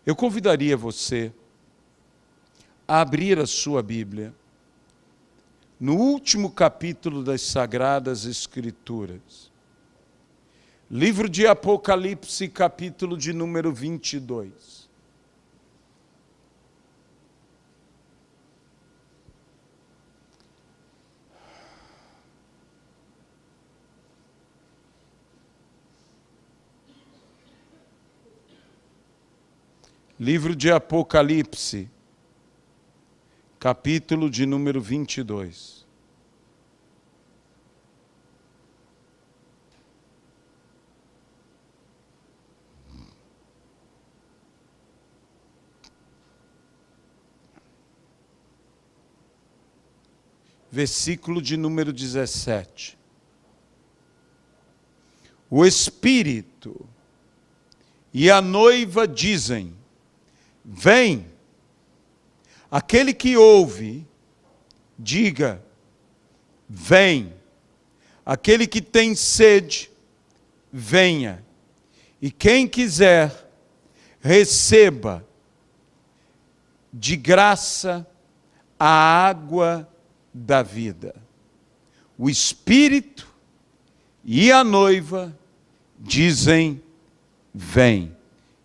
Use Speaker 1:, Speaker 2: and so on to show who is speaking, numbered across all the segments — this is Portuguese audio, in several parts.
Speaker 1: Eu convidaria você a abrir a sua Bíblia no último capítulo das Sagradas Escrituras. Livro de Apocalipse, capítulo de número 22. Livro de Apocalipse, capítulo de número 22. Versículo de número 17. O Espírito e a noiva dizem: vem. Aquele que ouve, diga: vem. Aquele que tem sede, venha. E quem quiser, receba de graça a água da vida. O Espírito e a noiva dizem: vem.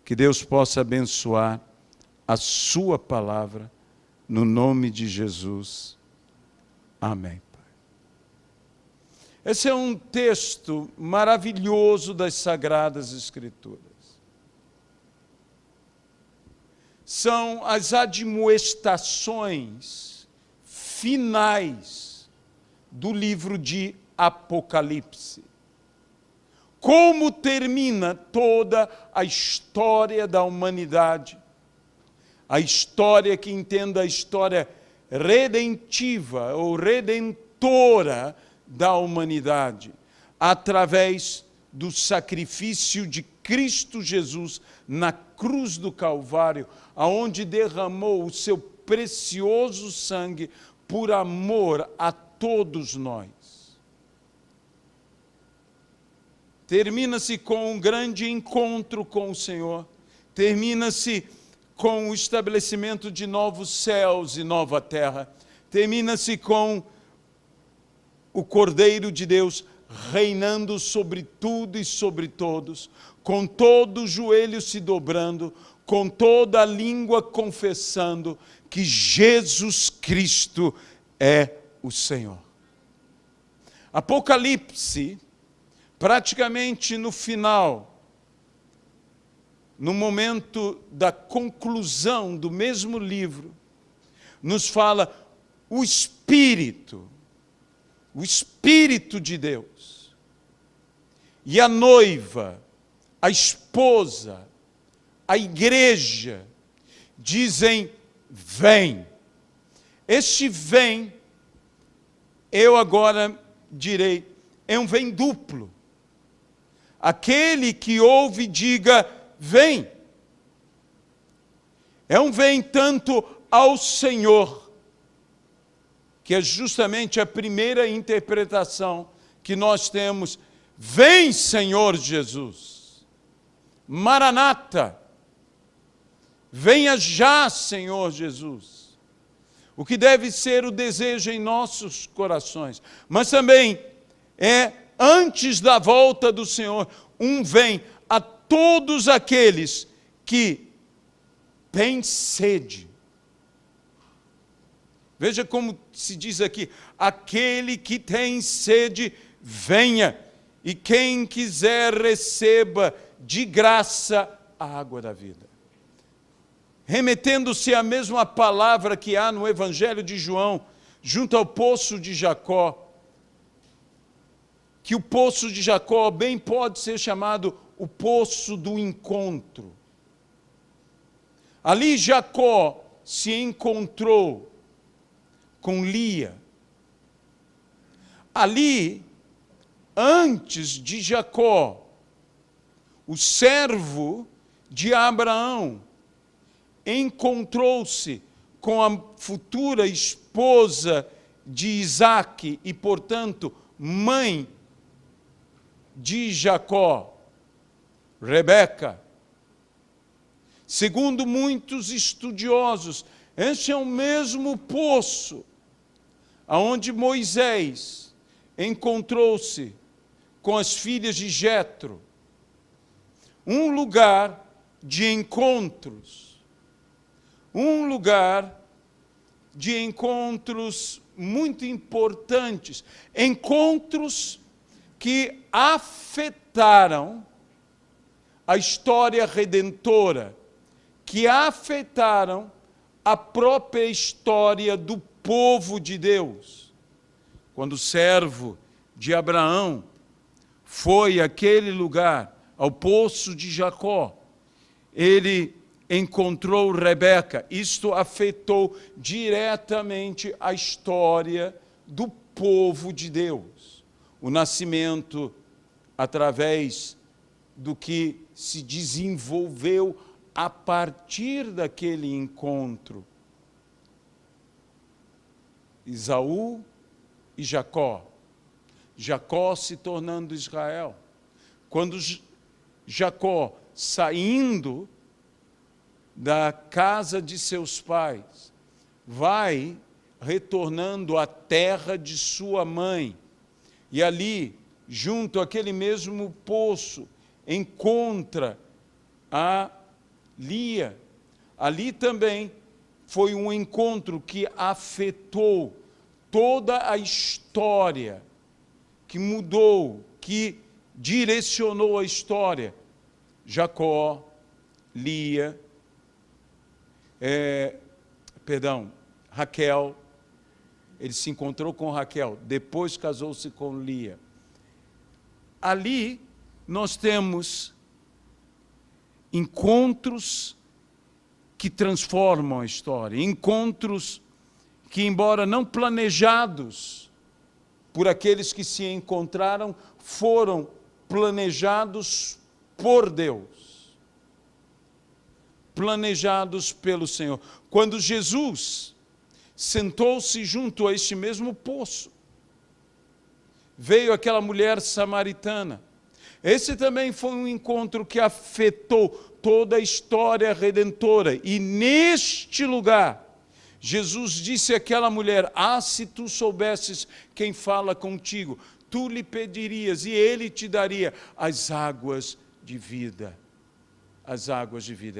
Speaker 1: Que Deus possa abençoar a sua palavra, no nome de Jesus. Amém. Esse é um texto maravilhoso das Sagradas Escrituras. São as admoestações finais do livro de Apocalipse. Como termina toda a história da humanidade, a história que entenda a história redentiva ou redentora da humanidade, através do sacrifício de Cristo Jesus na cruz do Calvário, aonde derramou o seu precioso sangue por amor a todos nós. Termina-se com um grande encontro com o Senhor, termina-se com o estabelecimento de novos céus e nova terra, termina-se com o Cordeiro de Deus reinando sobre tudo e sobre todos, com todo o joelho se dobrando, com toda a língua confessando que Jesus Cristo é o Senhor. Apocalipse, praticamente no final, no momento da conclusão do mesmo livro, nos fala o Espírito de Deus, e a noiva, a esposa, a igreja, dizem: vem. Este vem, eu agora direi, é um vem duplo. Aquele que ouve, diga: vem. É um vem tanto ao Senhor, que é justamente a primeira interpretação que nós temos. Vem, Senhor Jesus. Maranata. Venha já, Senhor Jesus. O que deve ser o desejo em nossos corações. Mas também é, antes da volta do Senhor, um vem a todos aqueles que têm sede. Veja como se diz aqui: aquele que tem sede, venha, e quem quiser receba de graça a água da vida. Remetendo-se à mesma palavra que há no Evangelho de João, junto ao poço de Jacó, que o poço de Jacó bem pode ser chamado o poço do encontro. Ali Jacó se encontrou com Lia. Ali, antes de Jacó, o servo de Abraão encontrou-se com a futura esposa de Isaque e, portanto, mãe de Jacó, Rebeca. Segundo muitos estudiosos, este é o mesmo poço aonde Moisés encontrou-se com as filhas de Jetro. Um lugar de encontros. Um lugar de encontros muito importantes. Encontros que afetaram a história redentora, que afetaram a própria história do povo de Deus. Quando o servo de Abraão foi àquele lugar, ao poço de Jacó, ele encontrou Rebeca. Isto afetou diretamente a história do povo de Deus. O nascimento através do que se desenvolveu a partir daquele encontro. Esaú e Jacó. Jacó se tornando Israel. Quando Jacó, saindo da casa de seus pais, vai retornando à terra de sua mãe, e ali, junto àquele mesmo poço, encontra a Lia. Ali também foi um encontro que afetou toda a história, que mudou, que direcionou a história. Jacó, Lia, Raquel, ele se encontrou com Raquel, depois casou-se com Lia. Ali nós temos encontros que transformam a história, encontros que, embora não planejados por aqueles que se encontraram, foram planejados por Deus, planejados pelo Senhor. Quando Jesus sentou-se junto a este mesmo poço, veio aquela mulher samaritana. Esse também foi um encontro que afetou toda a história redentora. E neste lugar, Jesus disse àquela mulher: se tu soubesses quem fala contigo, tu lhe pedirias e ele te daria as águas de vida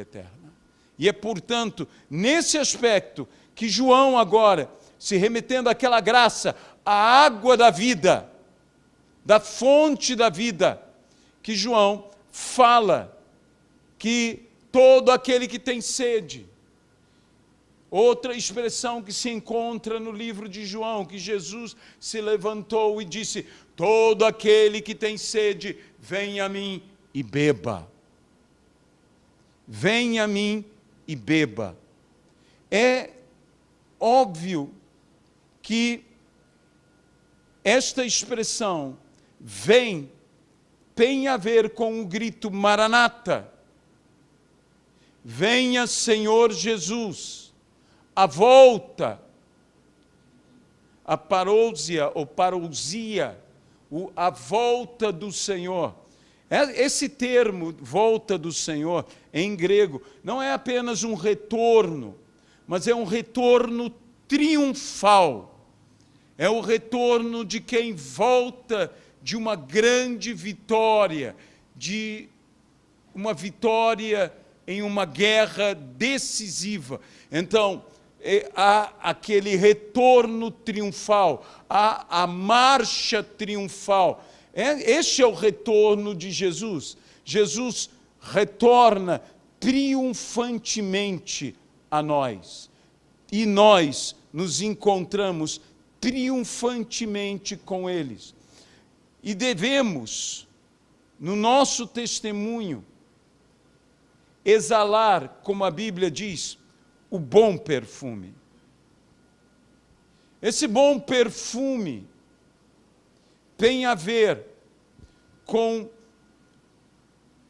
Speaker 1: eterna. E é, portanto, nesse aspecto que João agora, se remetendo àquela graça, a água da vida, da fonte da vida, que João fala que todo aquele que tem sede. Outra expressão que se encontra no livro de João, que Jesus se levantou e disse: todo aquele que tem sede, venha a mim e beba. Venha a mim e beba. É óbvio que esta expressão vem, tem a ver com o grito Maranata. Venha, Senhor Jesus. A volta, a parousia ou parousia, a volta do Senhor. Esse termo, volta do Senhor, em grego, não é apenas um retorno, mas é um retorno triunfal. É o retorno de quem volta de uma grande vitória, de uma vitória em uma guerra decisiva. Então, há aquele retorno triunfal, há a marcha triunfal. Este é o retorno de Jesus. Jesus retorna triunfantemente a nós. E nós nos encontramos triunfantemente com eles. E devemos, no nosso testemunho, exalar, como a Bíblia diz, o bom perfume. Esse bom perfume tem a ver com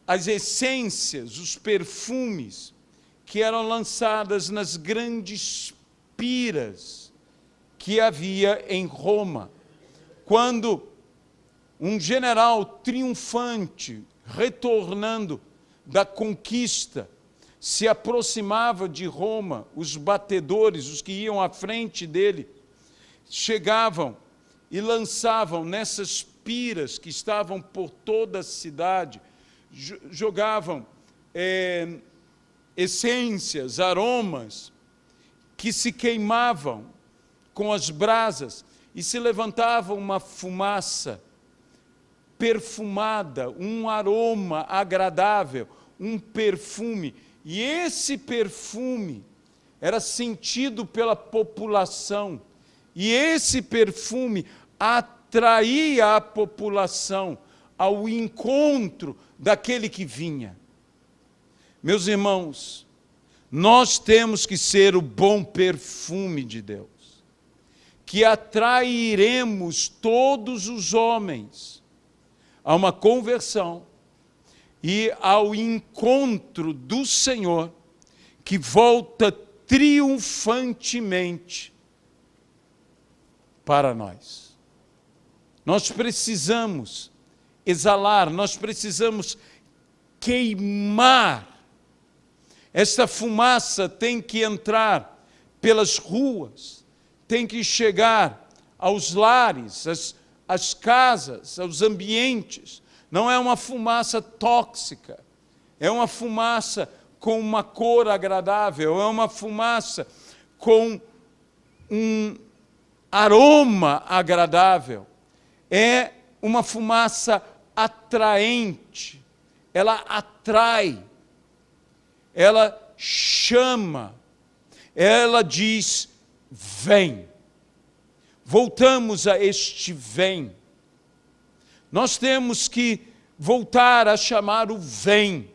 Speaker 1: as essências, os perfumes que eram lançadas nas grandes piras que havia em Roma. Quando um general triunfante, retornando da conquista, se aproximava de Roma, os batedores, os que iam à frente dele, chegavam e lançavam nessas piras que estavam por toda a cidade, jogavam essências, aromas, que se queimavam com as brasas, e se levantava uma fumaça perfumada, um aroma agradável, um perfume. E esse perfume era sentido pela população, e esse perfume atraía a população ao encontro daquele que vinha. Meus irmãos, nós temos que ser o bom perfume de Deus, que atrairemos todos os homens a uma conversão e ao encontro do Senhor, que volta triunfantemente para nós. Nós precisamos exalar, nós precisamos queimar. Esta fumaça tem que entrar pelas ruas, tem que chegar aos lares, às casas, aos ambientes. Não é uma fumaça tóxica, é uma fumaça com uma cor agradável, é uma fumaça com um aroma agradável, é uma fumaça atraente, ela atrai, ela chama, ela diz: vem. Voltamos a este vem. Nós temos que voltar a chamar o vem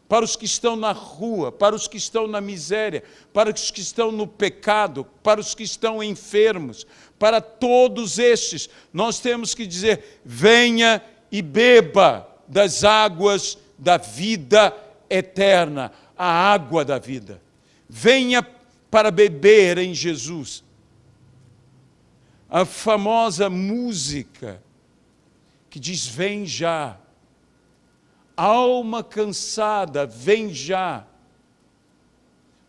Speaker 1: para os que estão na rua, para os que estão na miséria, para os que estão no pecado, para os que estão enfermos, para todos estes. Nós temos que dizer: venha e beba das águas da vida eterna, a água da vida. Venha para beber em Jesus. A famosa música que diz: vem já. Alma cansada, vem já.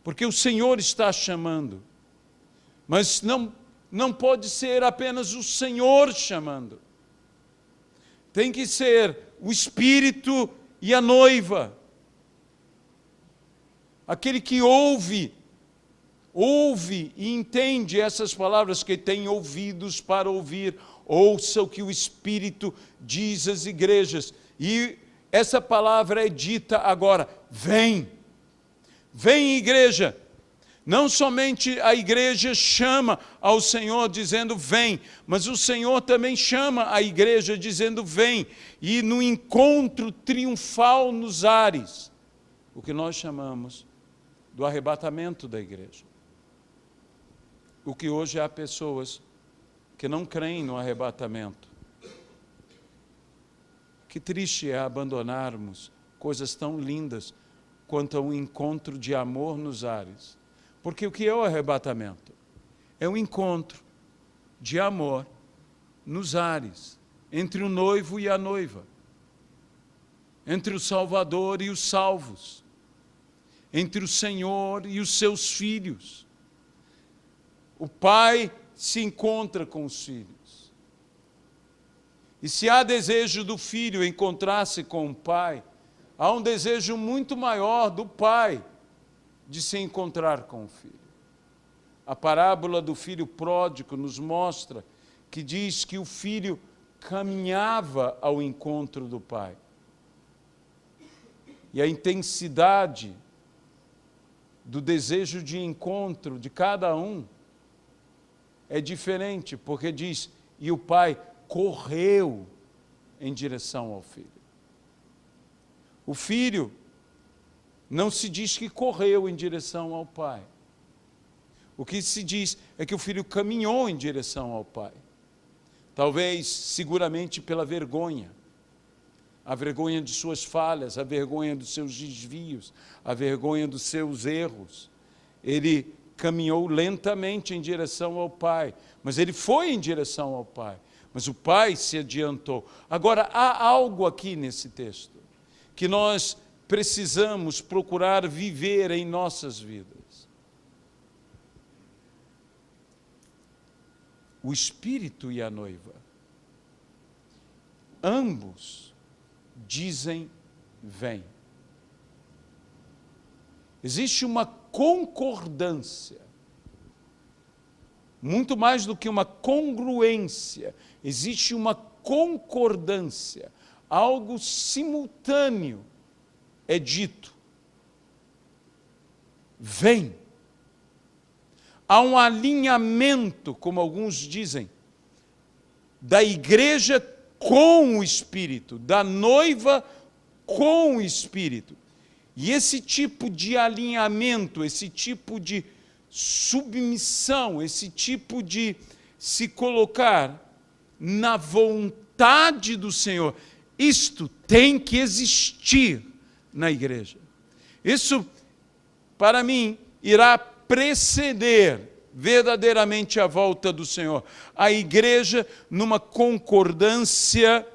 Speaker 1: Porque o Senhor está chamando. Mas não pode ser apenas o Senhor chamando. Tem que ser o Espírito e a noiva. Aquele que ouve e entende essas palavras, que tem ouvidos para ouvir, ouça o que o Espírito diz às igrejas. E essa palavra é dita agora: vem. Vem, igreja. Não somente a igreja chama ao Senhor dizendo vem, mas o Senhor também chama a igreja dizendo vem. E no encontro triunfal nos ares, o que nós chamamos do arrebatamento da igreja. O que hoje há pessoas que não creem no arrebatamento. Que triste é abandonarmos coisas tão lindas quanto ao encontro de amor nos ares. Porque o que é o arrebatamento? É um encontro de amor nos ares, entre o noivo e a noiva, entre o Salvador e os salvos, entre o Senhor e os seus filhos. O pai se encontra com os filhos. E se há desejo do filho encontrar-se com o pai, há um desejo muito maior do pai de se encontrar com o filho. A parábola do filho pródigo nos mostra que diz que o filho caminhava ao encontro do pai. E a intensidade do desejo de encontro de cada um é diferente, porque diz: e o pai correu em direção ao filho. O filho não se diz que correu em direção ao pai. O que se diz é que o filho caminhou em direção ao pai. Talvez, seguramente, pela vergonha. A vergonha de suas falhas, a vergonha dos seus desvios, a vergonha dos seus erros. Ele caminhou lentamente em direção ao pai, mas ele foi em direção ao pai. Mas o pai se adiantou. Agora, há algo aqui nesse texto que nós precisamos procurar viver em nossas vidas. O Espírito e a noiva, ambos dizem: vem. Existe uma concordância, muito mais do que uma congruência, existe uma concordância, algo simultâneo é dito. Vem. Há um alinhamento, como alguns dizem, da igreja com o Espírito, da noiva com o Espírito. E esse tipo de alinhamento, esse tipo de submissão, esse tipo de se colocar na vontade do Senhor, isto tem que existir na igreja. Isso, para mim, irá preceder verdadeiramente a volta do Senhor. A igreja numa concordância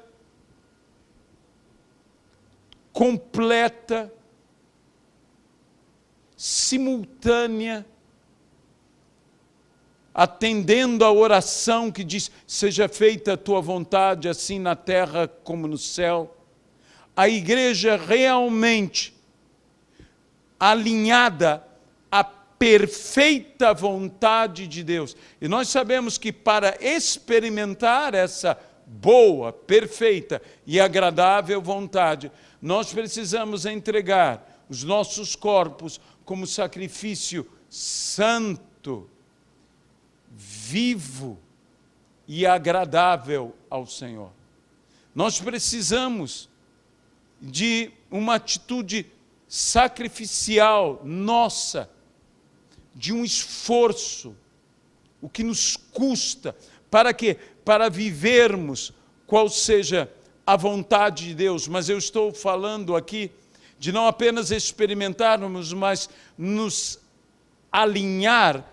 Speaker 1: completa, simultânea, atendendo à oração que diz: seja feita a tua vontade, assim na terra como no céu. A igreja realmente alinhada à perfeita vontade de Deus. E nós sabemos que para experimentar essa boa, perfeita e agradável vontade, nós precisamos entregar os nossos corpos como sacrifício santo, vivo e agradável ao Senhor. Nós precisamos de uma atitude sacrificial nossa, de um esforço, o que nos custa, para quê? Para vivermos qual seja a vontade de Deus. Mas eu estou falando aqui de não apenas experimentarmos, mas nos alinhar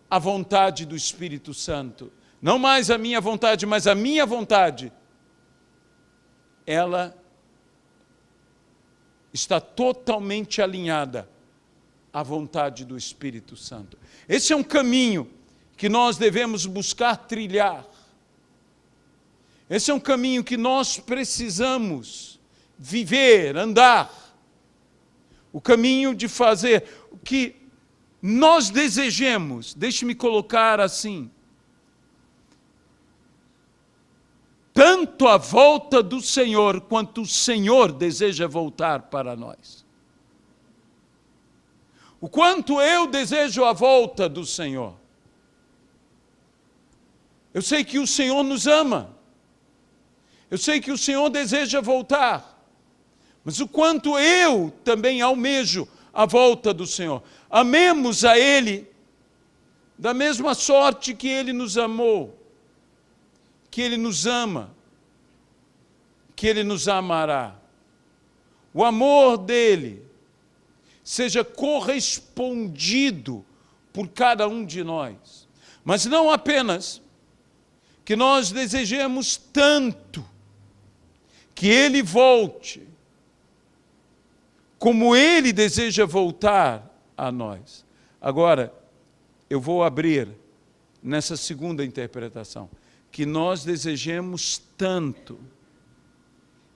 Speaker 1: à vontade do Espírito Santo. Não mais a minha vontade, mas a minha vontade. Ela está totalmente alinhada à vontade do Espírito Santo. Esse é um caminho que nós devemos buscar trilhar. Esse é um caminho que nós precisamos viver, andar. O caminho de fazer o que nós desejemos. Deixe-me colocar assim: tanto a volta do Senhor, quanto o Senhor deseja voltar para nós. O quanto eu desejo a volta do Senhor. Eu sei que o Senhor nos ama. Eu sei que o Senhor deseja voltar. Mas o quanto eu também almejo a volta do Senhor. Amemos a Ele da mesma sorte que Ele nos amou, que Ele nos ama, que Ele nos amará. O amor dEle seja correspondido por cada um de nós. Mas não apenas que nós desejemos tanto que Ele volte, como Ele deseja voltar a nós. Agora, eu vou abrir nessa segunda interpretação, que nós desejemos tanto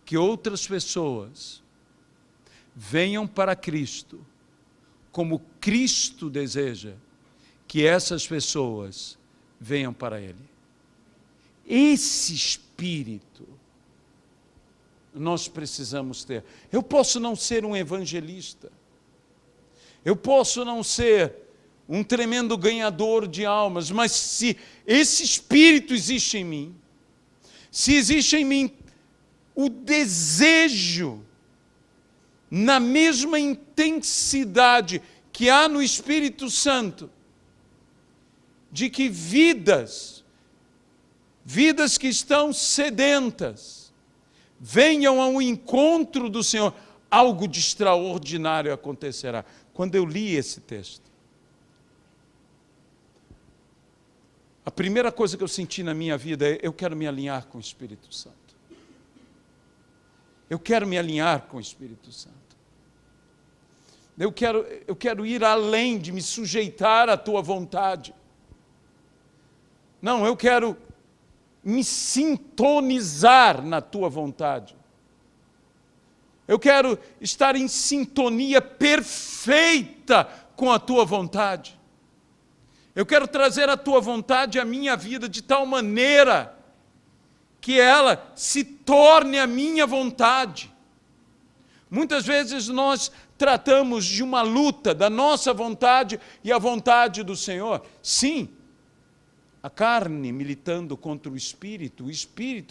Speaker 1: que outras pessoas venham para Cristo, como Cristo deseja que essas pessoas venham para Ele. Esse espírito nós precisamos ter. Eu posso não ser um evangelista, eu posso não ser um tremendo ganhador de almas, mas se esse espírito existe em mim, se existe em mim o desejo, na mesma intensidade que há no Espírito Santo, de que vidas que estão sedentas, venham ao encontro do Senhor, algo de extraordinário acontecerá. Quando eu li esse texto, a primeira coisa que eu senti na minha vida é: eu quero me alinhar com o Espírito Santo. Eu quero me alinhar com o Espírito Santo. Eu quero ir além de me sujeitar à tua vontade. Não, eu quero me sintonizar na tua vontade. Eu quero estar em sintonia perfeita com a tua vontade. Eu quero trazer a tua vontade à minha vida de tal maneira que ela se torne a minha vontade. Muitas vezes nós tratamos de uma luta da nossa vontade e a vontade do Senhor. Sim, a carne militando contra o espírito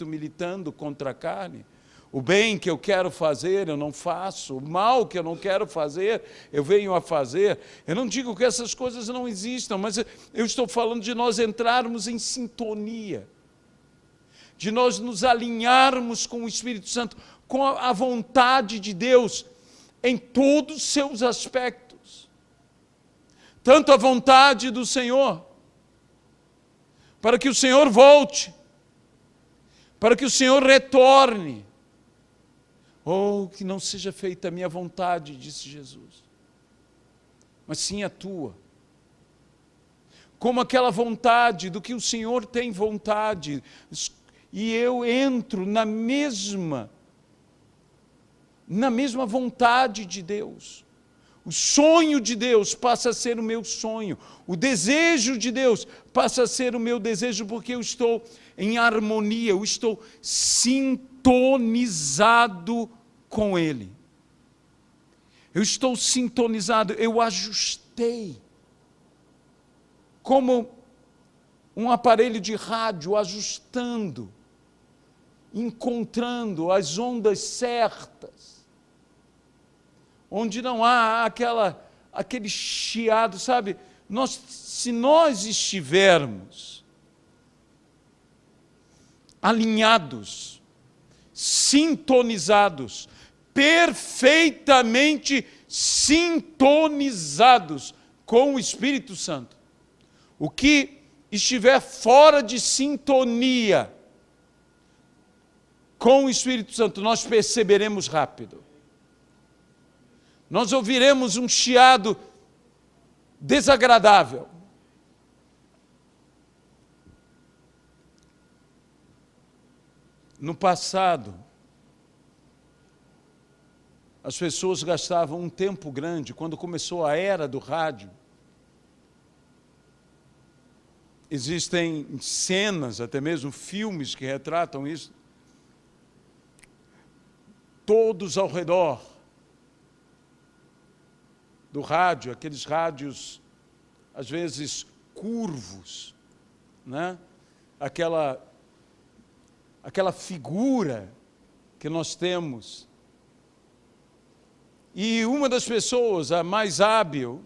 Speaker 1: militando contra a carne. O bem que eu quero fazer, eu não faço. O mal que eu não quero fazer, eu venho a fazer. Eu não digo que essas coisas não existam, mas eu estou falando de nós entrarmos em sintonia, de nós nos alinharmos com o Espírito Santo, com a vontade de Deus, em todos os seus aspectos. Tanto a vontade do Senhor, para que o Senhor volte, para que o Senhor retorne. Oh, que não seja feita a minha vontade, disse Jesus, mas sim a tua. Como aquela vontade do que o Senhor tem vontade, e eu entro na mesma vontade de Deus. O sonho de Deus passa a ser o meu sonho. O desejo de Deus passa a ser o meu desejo, porque eu estou em harmonia, eu estou sintonizado com Ele. Eu estou sintonizado, eu ajustei. Como um aparelho de rádio ajustando, encontrando as ondas certas, onde não há aquele chiado, sabe? Se nós estivermos alinhados, sintonizados, perfeitamente sintonizados com o Espírito Santo, o que estiver fora de sintonia com o Espírito Santo, nós perceberemos rápido. Nós ouviremos um chiado desagradável. No passado, as pessoas gastavam um tempo grande, quando começou a era do rádio. Existem cenas, até mesmo filmes que retratam isso. Todos ao redor do rádio, aqueles rádios, às vezes, curvos, né? Aquela figura que nós temos. E uma das pessoas, a mais hábil,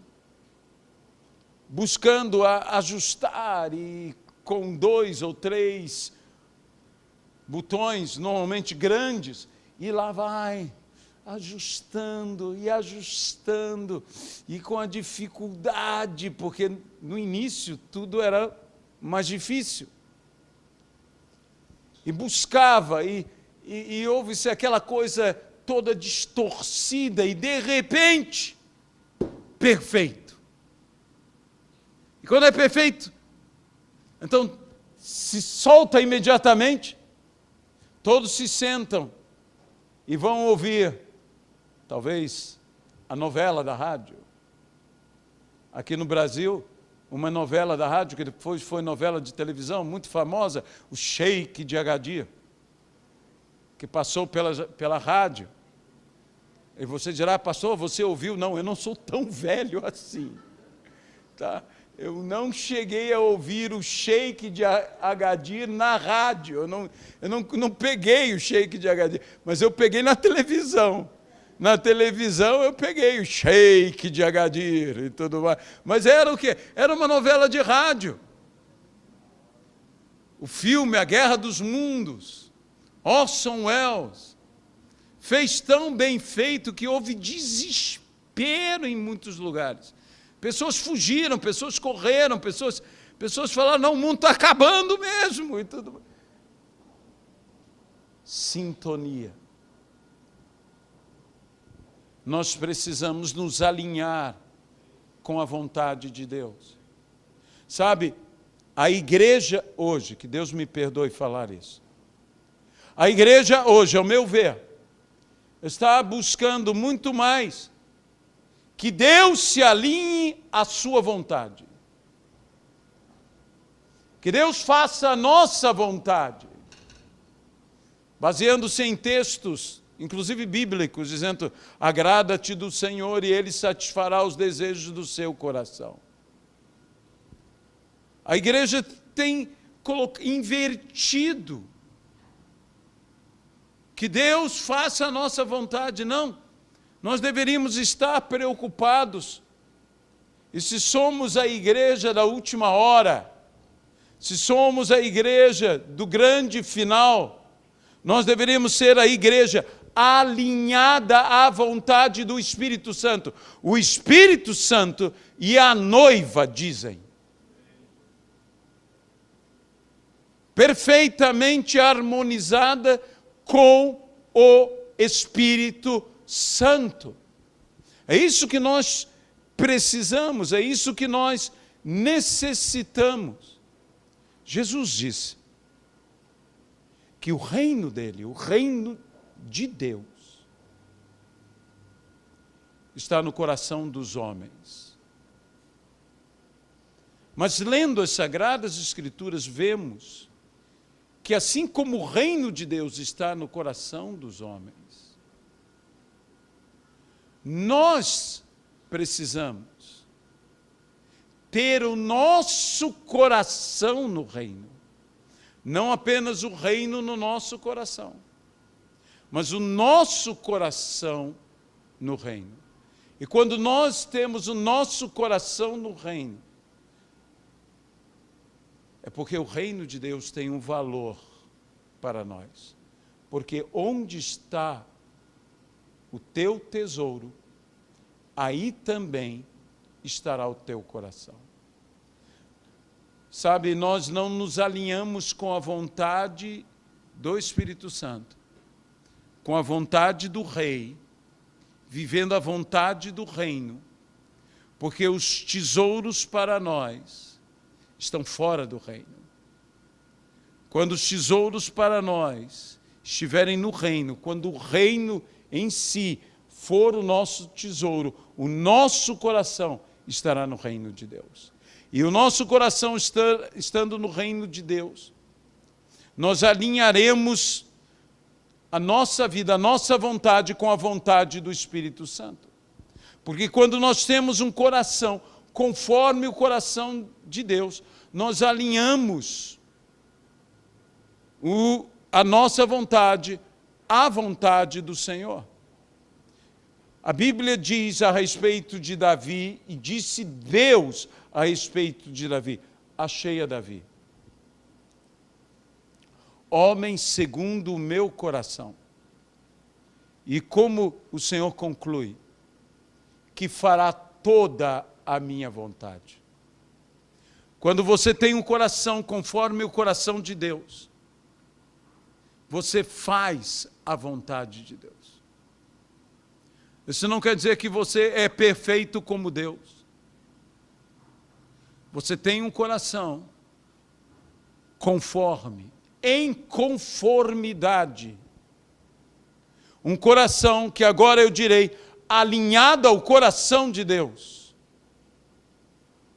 Speaker 1: buscando ajustar, e com 2 ou 3 botões, normalmente grandes, e lá vai, ajustando, e com a dificuldade, porque no início tudo era mais difícil. E buscava, e houve-se aquela coisa toda distorcida, e de repente, perfeito. E quando é perfeito, então se solta imediatamente, todos se sentam e vão ouvir, talvez, a novela da rádio. Aqui no Brasil, uma novela da rádio, que depois foi novela de televisão, muito famosa, o Sheik de Agadir, que passou pela rádio. E você dirá, pastor, você ouviu? Não, eu não sou tão velho assim. Tá? Eu não cheguei a ouvir o Sheik de Agadir na rádio. Eu não peguei o Sheik de Agadir, mas eu peguei na televisão. Na televisão eu peguei o Sheik de Agadir e tudo mais. Mas era o quê? Era uma novela de rádio. O filme A Guerra dos Mundos, Orson Welles, fez tão bem feito que houve desespero em muitos lugares. Pessoas fugiram, pessoas correram, pessoas falaram, não, o mundo está acabando mesmo. E tudo. Sintonia. nós precisamos nos alinhar com a vontade de Deus. Sabe, a igreja hoje, que Deus me perdoe falar isso, a igreja hoje, ao meu ver, está buscando muito mais que Deus se alinhe à sua vontade. Que Deus faça a nossa vontade, baseando-se em textos, inclusive bíblicos, dizendo: agrada-te do Senhor e Ele satisfará os desejos do seu coração. A igreja tem invertido que Deus faça a nossa vontade. Não, nós deveríamos estar preocupados. E se somos a igreja da última hora, se somos a igreja do grande final, nós deveríamos ser a igreja alinhada à vontade do Espírito Santo. O Espírito Santo e a noiva dizem. Perfeitamente harmonizada com o Espírito Santo. É isso que nós precisamos, é isso que nós necessitamos. Jesus disse que o reino dele, o reino de Deus, está no coração dos homens. Mas lendo as Sagradas Escrituras, vemos que assim como o reino de Deus está no coração dos homens, nós precisamos ter o nosso coração no reino. Não apenas o reino no nosso coração, mas o nosso coração no reino. E quando nós temos o nosso coração no reino, é porque o reino de Deus tem um valor para nós. Porque onde está o teu tesouro, aí também estará o teu coração. Sabe, nós não nos alinhamos com a vontade do Espírito Santo, com a vontade do Rei, vivendo a vontade do reino, porque os tesouros para nós estão fora do reino. Quando os tesouros para nós estiverem no reino, quando o reino em si for o nosso tesouro, o nosso coração estará no reino de Deus. E o nosso coração estando no reino de Deus, nós alinharemos a nossa vida, a nossa vontade com a vontade do Espírito Santo. Porque quando nós temos um coração conforme o coração de Deus, nós alinhamos a nossa vontade à vontade do Senhor. A Bíblia diz a respeito de Davi, e disse Deus a respeito de Davi: achei a Davi, homem segundo o meu coração. E como o Senhor conclui, que fará toda a minha vontade. Quando você tem um coração conforme o coração de Deus, você faz a vontade de Deus. Isso não quer dizer que você é perfeito como Deus. Você tem um coração conforme, em conformidade. Um coração que agora eu direi, alinhado ao coração de Deus.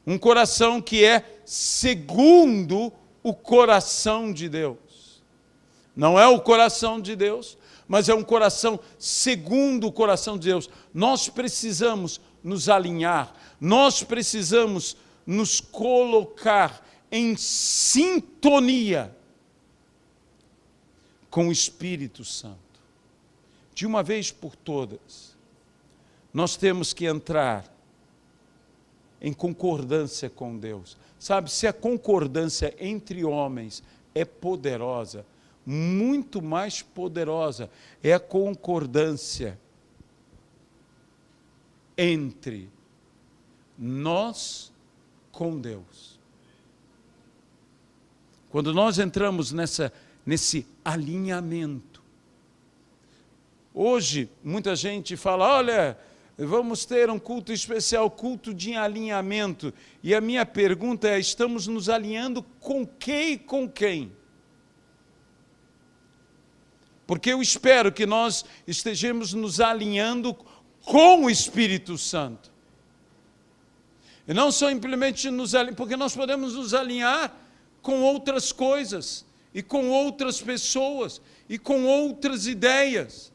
Speaker 1: Um coração que é segundo o coração de Deus. Não é o coração de Deus, mas é um coração segundo o coração de Deus. Nós precisamos nos alinhar, nós precisamos nos colocar em sintonia com o Espírito Santo. De uma vez por todas, nós temos que entrar em concordância com Deus. Sabe, se a concordância entre homens é poderosa, muito mais poderosa é a concordância entre nós com Deus. Quando nós entramos nesse alinhamento, Hoje, muita gente fala, olha, vamos ter um culto especial, culto de alinhamento. E a minha pergunta é, estamos nos alinhando com quem e com quem? Porque eu espero que nós estejamos nos alinhando com o Espírito Santo. E não simplesmente nos alinhar, porque nós podemos nos alinhar com outras coisas, e com outras pessoas, e com outras ideias.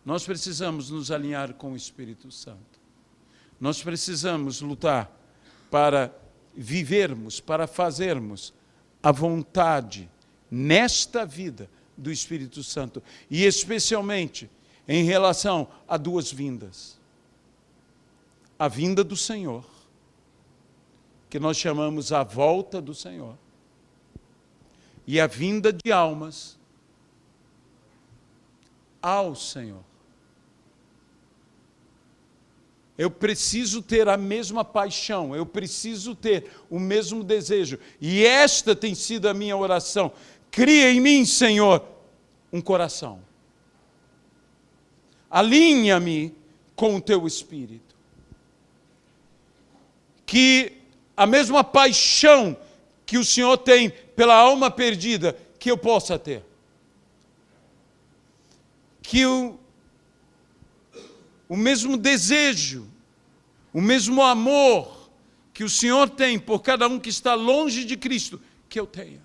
Speaker 1: Nós precisamos nos alinhar com o Espírito Santo. Nós precisamos lutar para vivermos, para fazermos a vontade nesta vida do Espírito Santo. E especialmente em relação a duas vindas. A vinda do Senhor, que nós chamamos a volta do Senhor. E a vinda de almas ao Senhor. Eu preciso ter a mesma paixão, eu preciso ter o mesmo desejo. E esta tem sido a minha oração. Cria em mim, Senhor, um coração. Alinha-me com o Teu Espírito. Que a mesma paixão que o Senhor tem pela alma perdida, que eu possa ter. Que o mesmo desejo, o mesmo amor que o Senhor tem por cada um que está longe de Cristo, que eu tenha.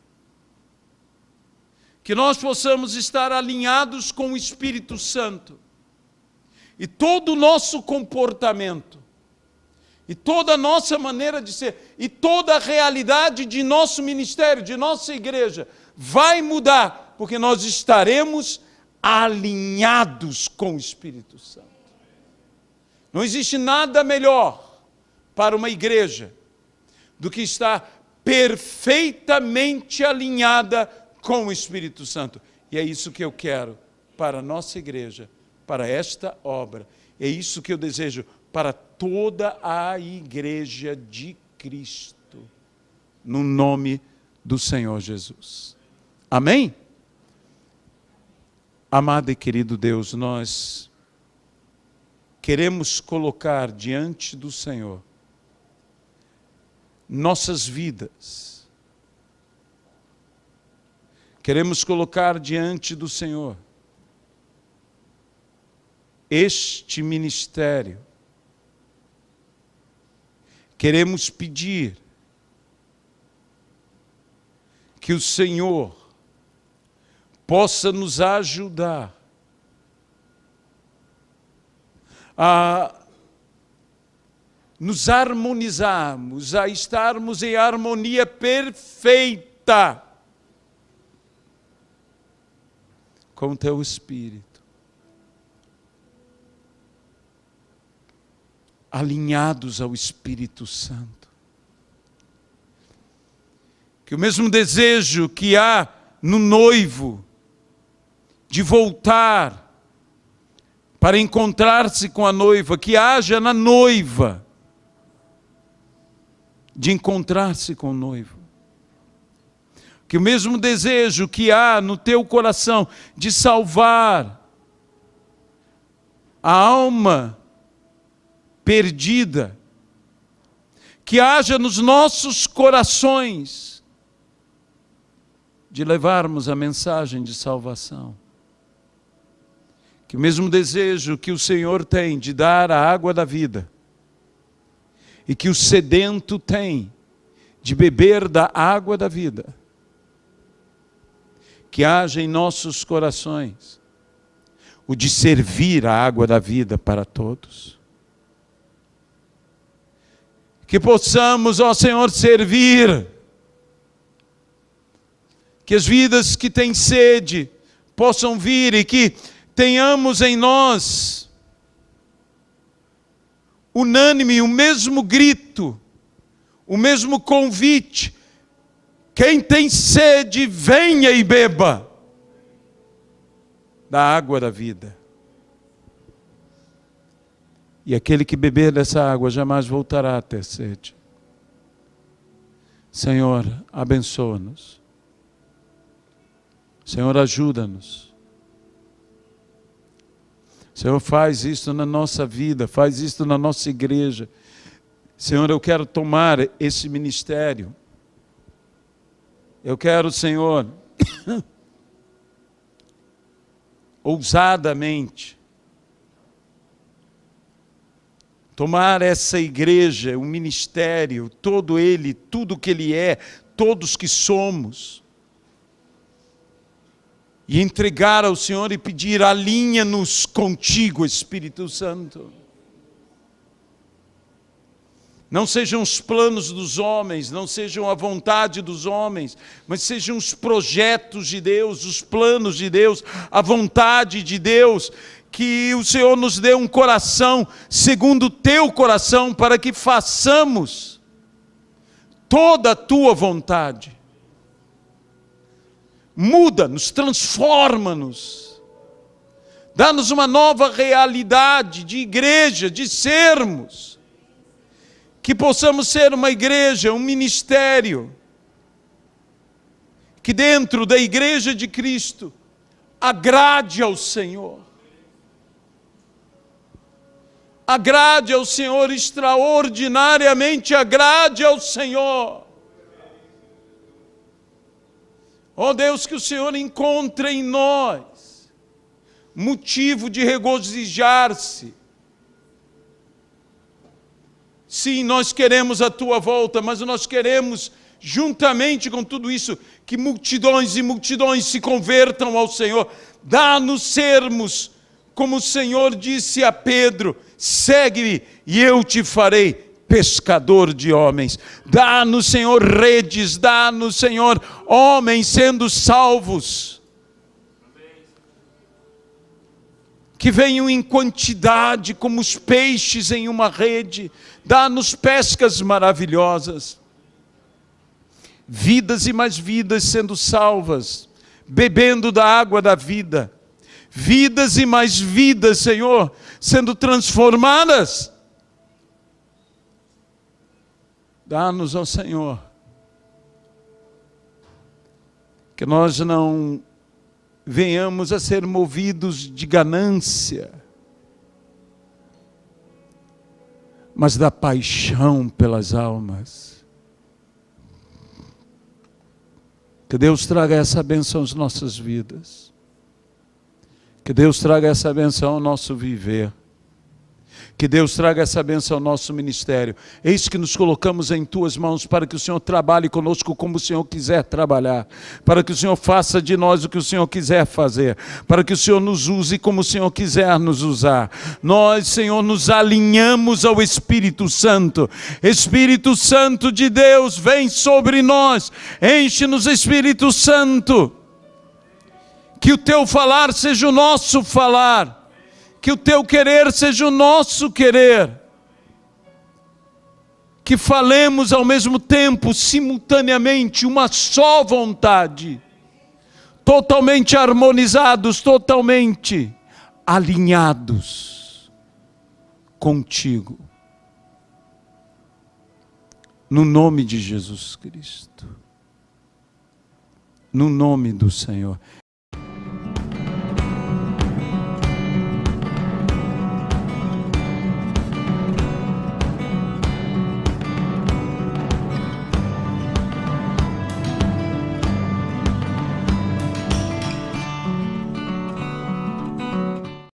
Speaker 1: Que nós possamos estar alinhados com o Espírito Santo. E todo o nosso comportamento, e toda a nossa maneira de ser, e toda a realidade de nosso ministério, de nossa igreja, vai mudar, porque nós estaremos alinhados com o Espírito Santo. Não existe nada melhor para uma igreja do que estar perfeitamente alinhada com o Espírito Santo. E é isso que eu quero para a nossa igreja, para esta obra. É isso que eu desejo para toda a igreja de Cristo, no nome do Senhor Jesus. Amém? Amado e querido Deus, nós queremos colocar diante do Senhor nossas vidas. Queremos colocar diante do Senhor este ministério. Queremos pedir que o Senhor possa nos ajudar a nos harmonizarmos, a estarmos em harmonia perfeita com o Teu Espírito. Alinhados ao Espírito Santo. Que o mesmo desejo que há no noivo de voltar para encontrar-se com a noiva, que haja na noiva de encontrar-se com o noivo. Que o mesmo desejo que há no teu coração de salvar a alma perdida, que haja nos nossos corações de levarmos a mensagem de salvação. Que o mesmo desejo que o Senhor tem de dar a água da vida, e que o sedento tem de beber da água da vida, que haja em nossos corações o de servir a água da vida para todos. Que possamos, ó Senhor, servir. Que as vidas que têm sede possam vir e que tenhamos em nós unânime o mesmo grito, o mesmo convite. Quem tem sede, venha e beba da água da vida. E aquele que beber dessa água jamais voltará a ter sede. Senhor, abençoa-nos. Senhor, ajuda-nos. Senhor, faz isso na nossa vida, faz isso na nossa igreja. Senhor, eu quero tomar esse ministério. Eu quero, Senhor, ousadamente, tomar essa igreja, o ministério, todo ele, tudo que ele é, todos que somos, e entregar ao Senhor e pedir: alinha-nos contigo, Espírito Santo. Não sejam os planos dos homens, não sejam a vontade dos homens, mas sejam os projetos de Deus, os planos de Deus, a vontade de Deus. Que o Senhor nos dê um coração segundo o teu coração, para que façamos toda a tua vontade. Muda-nos, transforma-nos, dá-nos uma nova realidade de igreja, de sermos. Que possamos ser uma igreja, um ministério, que dentro da igreja de Cristo agrade ao Senhor. Agrade ao Senhor extraordinariamente, agrade ao Senhor. Ó Deus, que o Senhor encontre em nós motivo de regozijar-se. Sim, nós queremos a tua volta, mas nós queremos, juntamente com tudo isso, que multidões e multidões se convertam ao Senhor. Dá-nos sermos, como o Senhor disse a Pedro: segue-me e eu te farei pescador de homens. Dá-nos, Senhor, redes, dá-nos, Senhor, homens sendo salvos. Que venham em quantidade como os peixes em uma rede. Dá-nos pescas maravilhosas. Vidas e mais vidas sendo salvas, bebendo da água da vida. Vidas e mais vidas, Senhor, sendo transformadas. Dá-nos, ó Senhor, que nós não venhamos a ser movidos de ganância, mas da paixão pelas almas. Que Deus traga essa bênção às nossas vidas. Que Deus traga essa bênção ao nosso viver. Que Deus traga essa bênção ao nosso ministério. Eis que nos colocamos em tuas mãos, para que o Senhor trabalhe conosco como o Senhor quiser trabalhar, para que o Senhor faça de nós o que o Senhor quiser fazer, para que o Senhor nos use como o Senhor quiser nos usar. Nós, Senhor, nos alinhamos ao Espírito Santo. Espírito Santo de Deus, vem sobre nós, enche-nos, Espírito Santo. Que o teu falar seja o nosso falar. Que o teu querer seja o nosso querer. Que falemos ao mesmo tempo, simultaneamente, uma só vontade. Totalmente harmonizados, totalmente alinhados contigo. No nome de Jesus Cristo. No nome do Senhor.